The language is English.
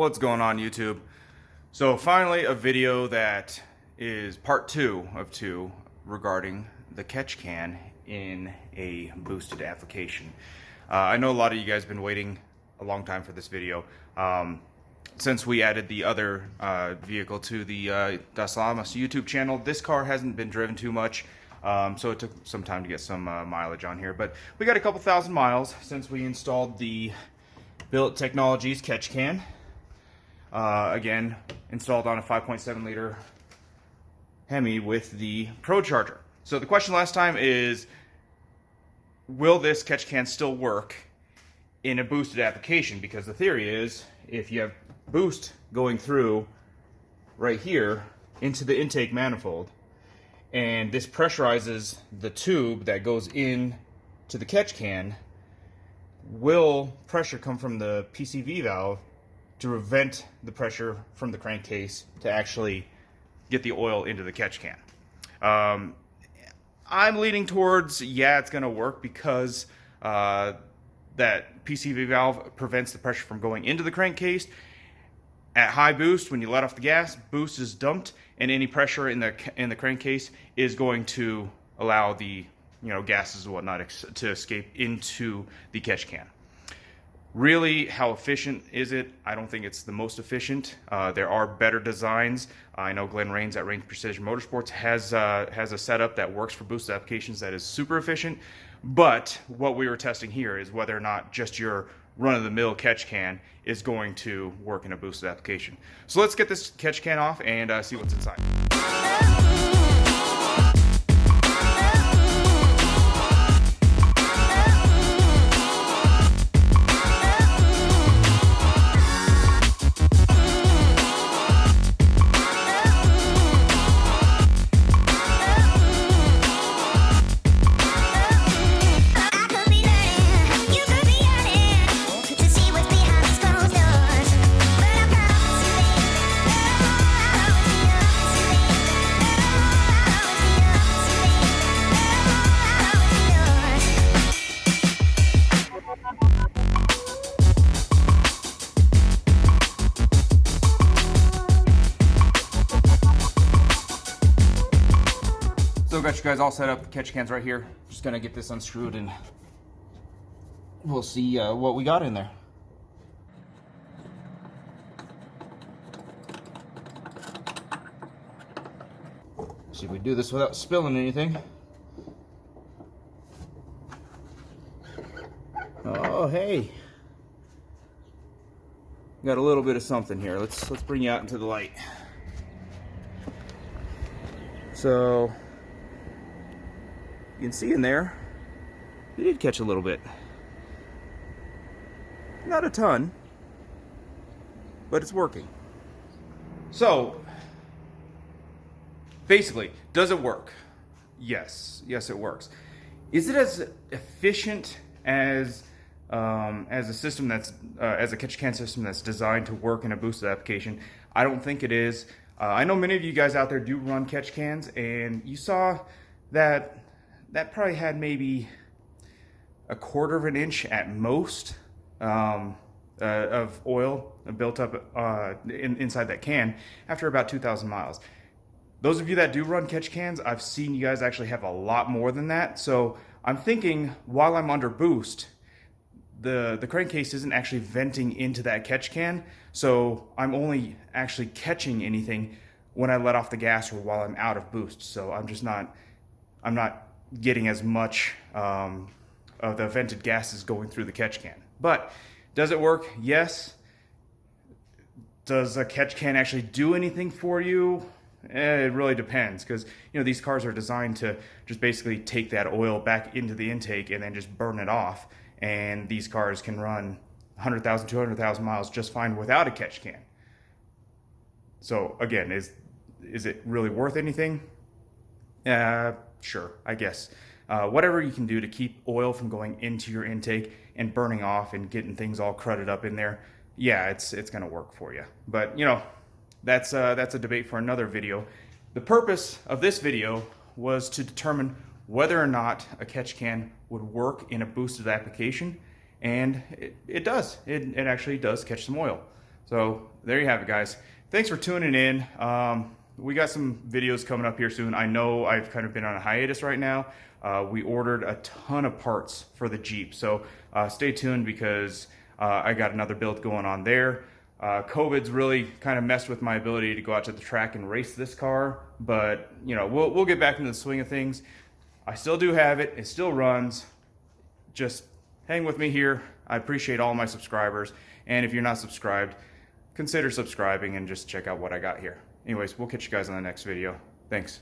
What's going on, YouTube? So finally a video that is part 2 of 2 regarding the catch can in a boosted application. I know a lot of you guys have been waiting a long time for this video. Since we added the other vehicle to the D1SC YouTube channel, this car hasn't been driven too much, so it took some time to get some mileage on here. But we got a couple thousand miles since we installed the Billet Technologies catch can. Again, installed on a 5.7 liter Hemi with the Procharger. So the question last time is, will this catch can still work in a boosted application? Because the theory is, if you have boost going through right here into the intake manifold, and this pressurizes the tube that goes in to the catch can, will pressure come from the PCV valve to prevent the pressure from the crankcase to actually get the oil into the catch can? I'm leaning towards, yeah, it's going to work, because that PCV valve prevents the pressure from going into the crankcase. At high boost, when you let off the gas, boost is dumped, and any pressure in the crankcase is going to allow the gases and whatnot to escape into the catch can. Really, how efficient is it? I don't think it's the most efficient. There are better designs. I know Glenn Rains at Range Precision Motorsports has a setup that works for boosted applications that is super efficient. But what we were testing here is whether or not just your run-of-the-mill catch can is going to work in a boosted application. So let's get this catch can off and see what's inside. So got you guys all set up. The catch can's right here. Just gonna get this unscrewed and we'll see what we got in there. See if we do this without spilling anything. Oh, hey. Got a little bit of something here. Let's bring you out into the light. So you can see in there, it did catch a little bit. Not a ton, but it's working. So, basically, does it work? Yes, it works. Is it as efficient as a system that's as a catch can system that's designed to work in a boosted application? I don't think it is. I know many of you guys out there do run catch cans, and you saw that probably had maybe 1/4 of an inch at most of oil built up inside that can after about 2,000 miles. Those of you that do run catch cans, I've seen you guys actually have a lot more than that. So I'm thinking, while I'm under boost, the crankcase isn't actually venting into that catch can, so I'm only actually catching anything when I let off the gas or while I'm out of boost. So I'm not getting as much of the vented gases going through the catch can. But does it work? Yes. Does a catch can actually do anything for you? It really depends, because these cars are designed to just basically take that oil back into the intake and then just burn it off. And these cars can run 100,000, 200,000 miles just fine without a catch can. So again, is it really worth anything? Sure, I guess. Whatever you can do to keep oil from going into your intake and burning off and getting things all crudded up in there, yeah, it's going to work for you. But that's a debate for another video. The purpose of this video was to determine whether or not a catch can would work in a boosted application, and it does. It actually does catch some oil. So there you have it, guys. Thanks for tuning in. We got some videos coming up here soon. I know I've kind of been on a hiatus right now. We ordered a ton of parts for the Jeep, so stay tuned because I got another build going on there. COVID's really kind of messed with my ability to go out to the track and race this car, but you know, we'll get back into the swing of things. I still do have it. It still runs. Just hang with me here. I appreciate all my subscribers, and if you're not subscribed, consider subscribing and just check out what I got here. Anyways, we'll catch you guys on the next video. Thanks.